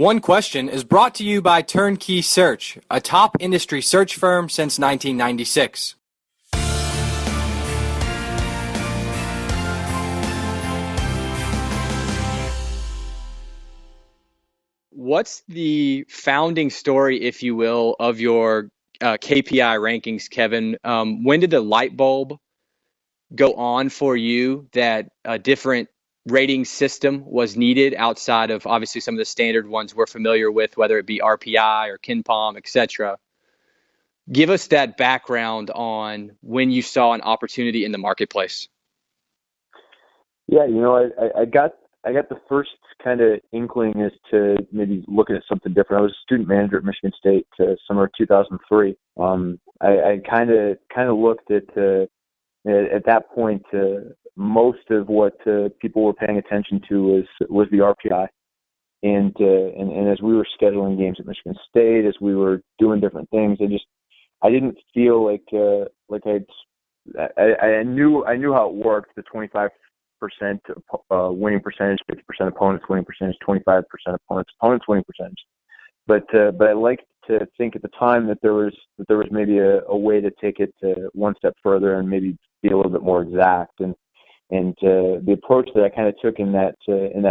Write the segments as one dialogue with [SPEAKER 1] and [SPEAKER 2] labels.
[SPEAKER 1] One Question is brought to you by Turnkey Search, a top industry search firm since 1996. What's the founding story, if you will, of your KPI rankings, Kevin? When did the light bulb go on for you that a different rating system was needed outside of obviously some of the standard ones we're familiar with, whether it be RPI or KenPom, etc.? Give us that background on when you saw an opportunity in the marketplace.
[SPEAKER 2] Yeah, I got the first kind of inkling as to maybe looking at something different. I was a student manager at Michigan State summer of 2003. I kind of looked at that point, most of what people were paying attention to was the RPI, and as we were scheduling games at Michigan State, as we were doing different things, I didn't feel like I knew how it worked. The 25% winning percentage, 50% opponents winning percentage, 25% opponents winning percentage. But I liked to think at the time that there was maybe a way to take it one step further and maybe be a little bit more exact. And the approach that I kind of took in that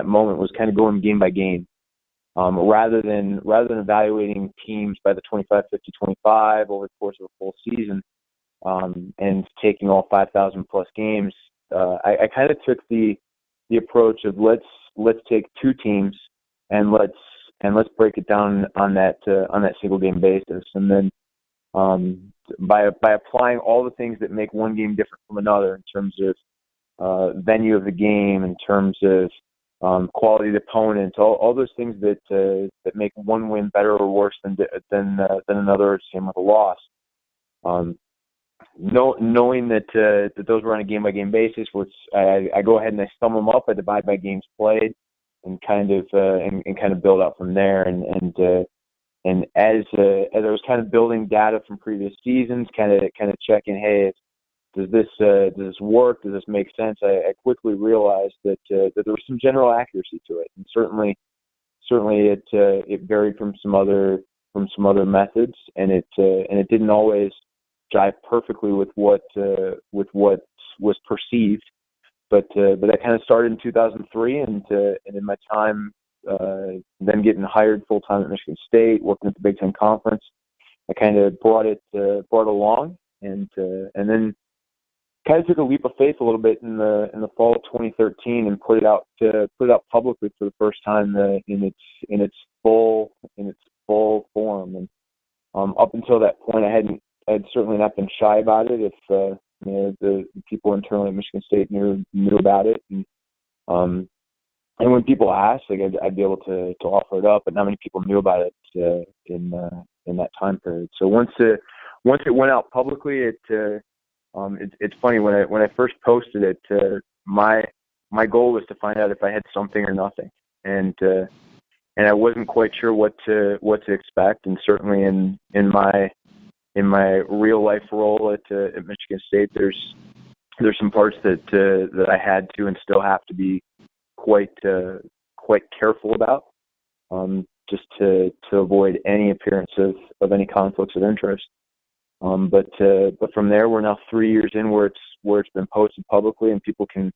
[SPEAKER 2] moment was kind of going game by game, rather than evaluating teams by the 25, 50, 25 over the course of a full season, and taking all 5,000 plus games. I kind of took the approach of let's take two teams and let's break it down on that single game basis, and then by applying all the things that make one game different from another in terms of venue of the game, in terms of quality of the opponent, all those things that make one win better or worse than another, same with a loss. Knowing that those were on a game by game basis, which I go ahead and I sum them up, I divide by games played, and kind of build out from there. And as I was kind of building data from previous seasons, kind of checking, hey, does this work? Does this make sense? I quickly realized that there was some general accuracy to it, and certainly it varied from some other methods, and it didn't always jive perfectly with what was perceived, but that kind of started in 2003, and in my time then getting hired full time at Michigan State, working at the Big Ten Conference, I kind of brought it along, and then kind of took a leap of faith a little bit in the fall of 2013 and put it out publicly for the first time in its full form. And up until that point, I had certainly not been shy about it. If the people internally at Michigan State knew about it, and when people asked, like I'd be able to offer it up, but not many people knew about it in that time period. So once it went out publicly, it's funny, when I first posted it, my goal was to find out if I had something or nothing, and I wasn't quite sure what to expect. And certainly in my real life role at Michigan State, there's some parts that I had to and still have to be quite careful about, just to avoid any appearance of any conflicts of interest. But from there, we're now 3 years in where it's been posted publicly, and people can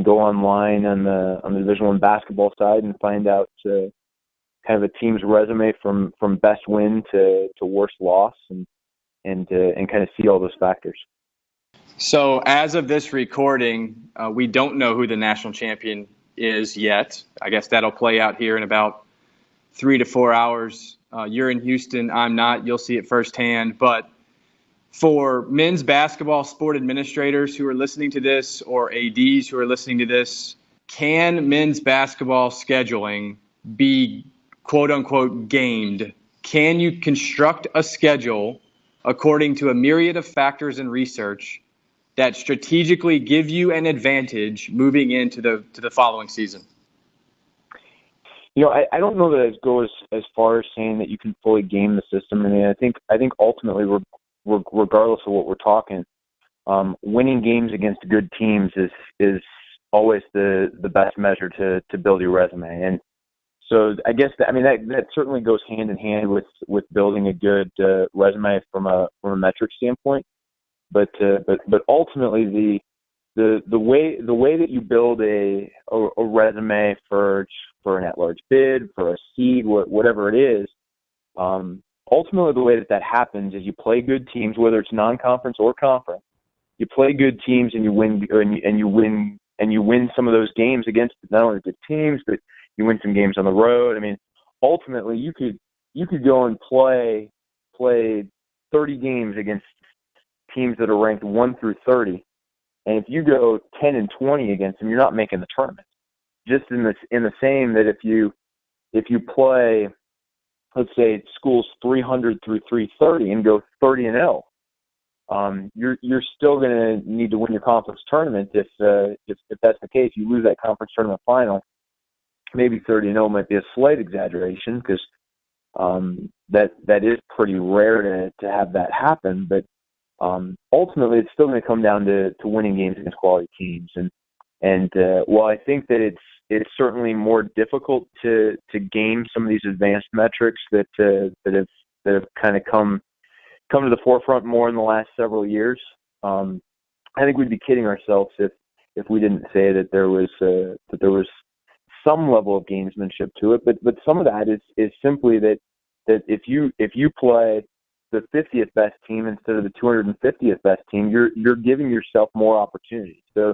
[SPEAKER 2] go online on the Division I basketball side and find out kind of a team's resume from best win to worst loss, and kind of see all those factors.
[SPEAKER 1] So as of this recording, we don't know who the national champion is yet. I guess that'll play out here in about 3 to 4 hours. You're in Houston, I'm not. You'll see it firsthand. But for men's basketball sport administrators who are listening to this, or ADs who are listening to this, can men's basketball scheduling be quote unquote gamed? Can you construct a schedule according to a myriad of factors and research that strategically give you an advantage moving into the following season?
[SPEAKER 2] I don't know that I'd go as far as saying that you can fully game the system. I mean, I think ultimately, regardless of what we're talking, winning games against good teams is always the best measure to build your resume. And So I guess that certainly goes hand in hand with building a good resume from a metric standpoint. But ultimately the way that you build a resume for an at-large bid, for a seed, whatever it is, ultimately the way that happens is you play good teams, whether it's non-conference or conference. You play good teams and you win some of those games against not only good teams, but you win some games on the road. I mean, ultimately you could go and play 30 games against teams that are ranked 1 through 30, and if you go 10-20 against them, you're not making the tournament. Just in the same that if you play, let's say, schools 300 through 330 and go 30-0, you're still going to need to win your conference tournament. If that's the case, you lose that conference tournament final. Maybe 30-0 might be a slight exaggeration because that is pretty rare to have that happen. But ultimately, it's still going to come down to winning games against quality teams. And while I think that it's certainly more difficult to game some of these advanced metrics that have kind of come to the forefront more in the last several years, I think we'd be kidding ourselves if we didn't say that there was some level of gamesmanship to it. But some of that is simply that if you play the 50th best team instead of the 250th best team, you're giving yourself more opportunities. So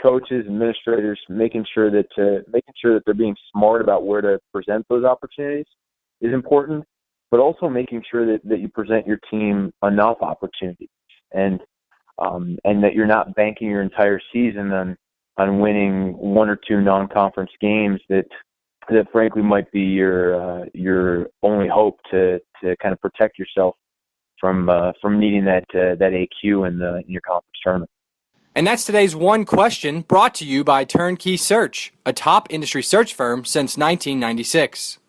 [SPEAKER 2] coaches, administrators, making sure that they're being smart about where to present those opportunities is important, but also making sure that you present your team enough opportunities and that you're not banking your entire season on winning 1 or 2 non-conference games that frankly might be your only hope to kind of protect yourself from needing that AQ in your conference tournament.
[SPEAKER 3] And that's today's One Question, brought to you by Turnkey Search, a top industry search firm since 1996.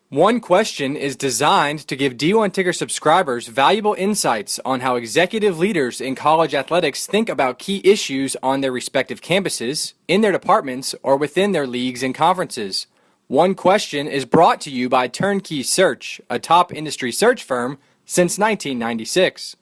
[SPEAKER 3] One Question is designed to give D1 Ticker subscribers valuable insights on how executive leaders in college athletics think about key issues on their respective campuses, in their departments, or within their leagues and conferences. One Question is brought to you by Turnkey Search, a top industry search firm since 1996.